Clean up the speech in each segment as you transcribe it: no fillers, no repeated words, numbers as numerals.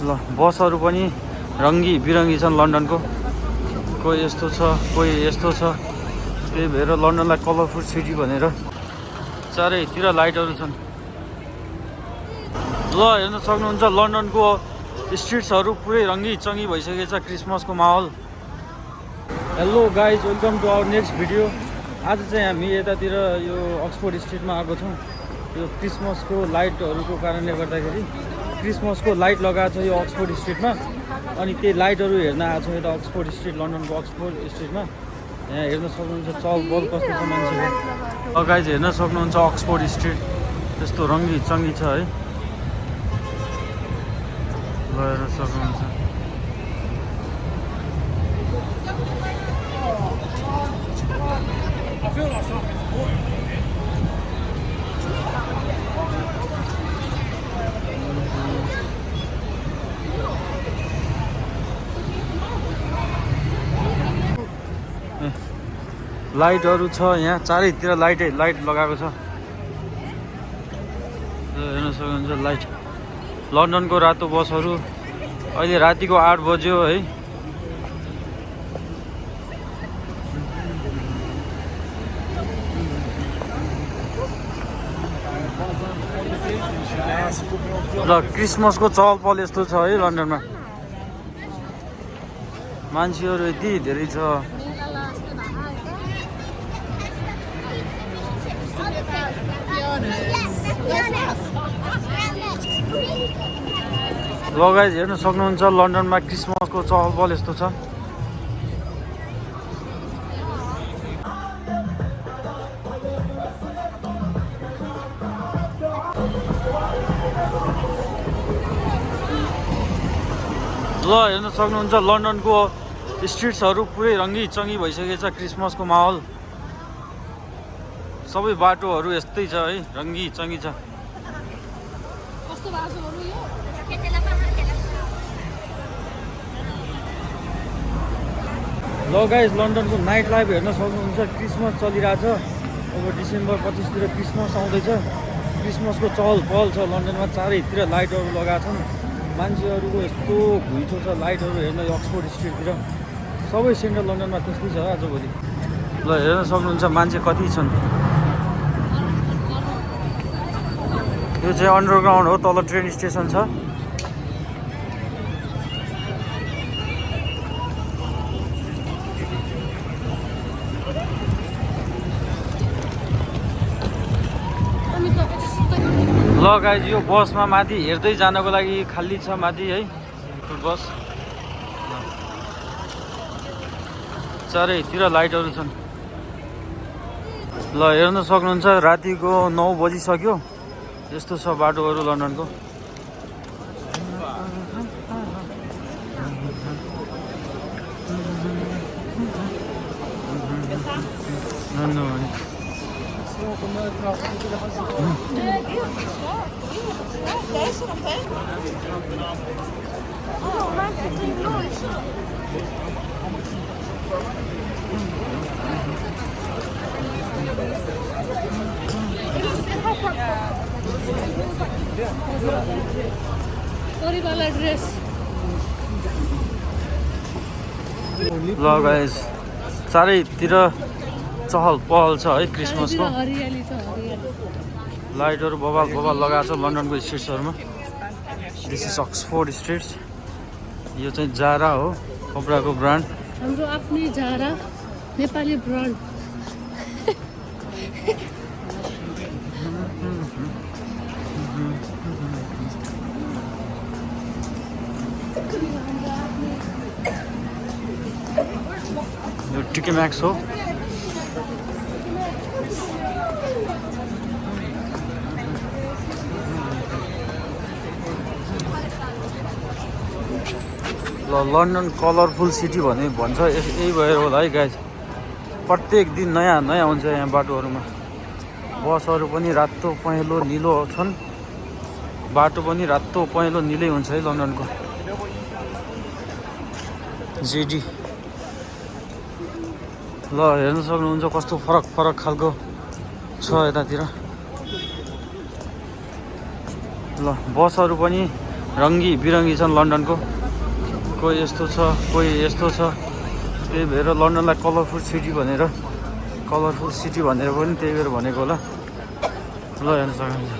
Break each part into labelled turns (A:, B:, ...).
A: ल बसहरू पनि रङ्गी बिरङ्गी छन् लन्डनको। कोही यस्तो छ कोही यस्तो छ, त्यही भएर लन्डनलाई कलरफुल सिटी भनेर चारैतिर लाइटहरू छन्। ल हेर्न सक्नुहुन्छ लन्डनको स्ट्रिट्सहरू पुरै रङ्गी चङ्गी भइसकेको छ, क्रिसमसको माहौल। Hello guys, welcome to our next video. आज चाहिँ हामी यतातिर यो अक्सफोर्ड स्ट्रिटमा आएको छौँ। यो क्रिसमसको लाइटहरूको कारणले गर्दाखेरि क्रिसमसको लाइट लगाएको छ यो अक्सफोर्ड स्ट्रिटमा, अनि त्यही लाइटहरू हेर्न आएको छौँ यता अक्सफोर्ड स्ट्रिट, लन्डनको अक्सफोर्ड स्ट्रिटमा। यहाँ हेर्न सक्नुहुन्छ चहल पहल कस्तो छ मान्छेको। गाइज हेर्न सक्नुहुन्छ अक्सफोर्ड स्ट्रिट त्यस्तो रङ्गी चङ्गी छ है। ल हेर्न सक्नुहुन्छ लाइटहरू छ यहाँ, चारैतिर लाइट लगाएको छ। हेर्न सक्नुहुन्छ लाइट। लन्डनको रातो बसहरू अहिले रातिको 8 बज्यो है। र क्रिसमसको चहल पहल यस्तो छ है लन्डनमा। मान्छेहरू यति धेरै छ। ल गाइज हेर्न सक्नुहुन्छ लन्डनमा क्रिसमसको चहल पहल यस्तो छ। ल हेर्न सक्नुहुन्छ लन्डनको स्ट्रिट्सहरू पुरै रङ्गी चङ्गी भइसकेको छ, क्रिसमसको माहौल। सबै बाटोहरू यस्तै छ है, रङ्गी चङ्गी छ। ल गाइज लन्डनको नाइट लाइफ हेर्न सक्नुहुन्छ। क्रिसमस चलिरहेछ, अब डिसेम्बर 25तिर क्रिसमस आउँदैछ। क्रिसमसको चहल पहल छ लन्डनमा, चारैतिर लाइटहरू लगाएको छन्। मान्छेहरूको यस्तो घुइँचो छ लाइटहरू हेर्न अक्सफोर्ड स्ट्रिटतिर। सबै सेन्ट्रल लन्डनमा त्यस्तै छ आजभोलि। ल हेर्न सक्नुहुन्छ मान्छे कति छन्। यो चाहिँ अन्डरग्राउन्ड हो, तल ट्रेन स्टेसन छ। ल गाइज यो बसमा माथि हेर्दै जानको लागि खाली छ माथि है बस। चारैतिर लाइटहरू छन्। ल हेर्न सक्नुहुन्छ रातिको 9 बजिसक्यो, यस्तो छ बाटोहरू लन्डनको। ल गाइस चारैतिर चहल पहल छ है क्रिसमसको। लाइटहरू बबाल बबाल लगाएको छ लन्डनको स्ट्रिट्सहरूमा। This is Oxford streets. यो चाहिँ जारा हो, कपडाको ब्रान्ड।
B: हाम्रो आफ्नै जारा नेपाली ब्रान्ड।
A: यो टिके म्याक्स हो। ल लन्डन कलरफुल सिटी भन्छ यही भएर होला है गाइज। प्रत्येक दिन नयाँ नयाँ हुन्छ यहाँ बाटोहरूमा। बसहरू पनि रातो पहेँलो निलो छन्, बाटो पनि रातो पहेँलो निलै हुन्छ है लन्डनको। जेडी ल हेर्न सक्नुहुन्छ कस्तो फरक फरक खालको छ यतातिर। ल बसहरू पनि रङ्गी बिरङ्गी छन् लन्डनको। कोही यस्तो छ कोही यस्तो छ, त्यही भएर लन्डनलाई कलरफुल सिटी भनेर पनि त्यही भएर भनेको होला। ल हेर्न सक्नुहुन्छ।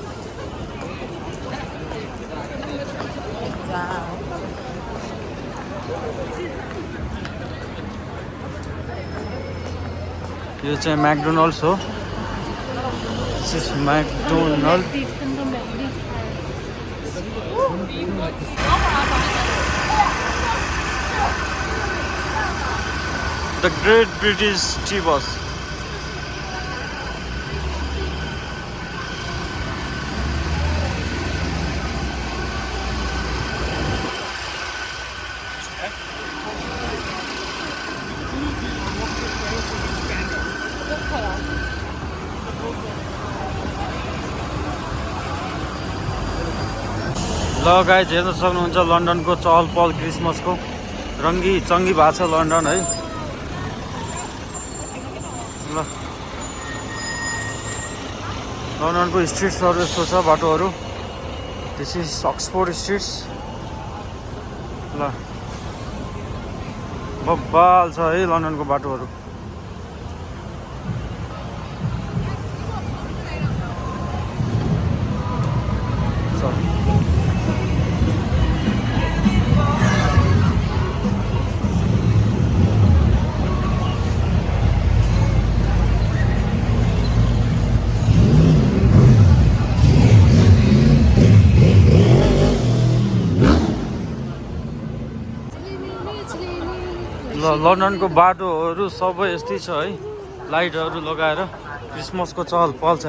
A: यो चाहिँ म्याकडोनल्ड्स हो। This is McDonald. The great British tea bus. ल गाइज हेर्न सक्नुहुन्छ लन्डनको चहल पहल क्रिसमसको। रङ्गी चङ्गी भएको छ लन्डन है। ल लन्डनको स्ट्रिट्सहरू यस्तो छ बाटोहरू। This is Oxford streets. ल बब्बाल छ है लन्डनको बाटोहरू। ल लन्डनको बाटोहरू सबै यस्तै छ है। लाइटहरू लगाएर क्रिसमसको चहल पहल छ।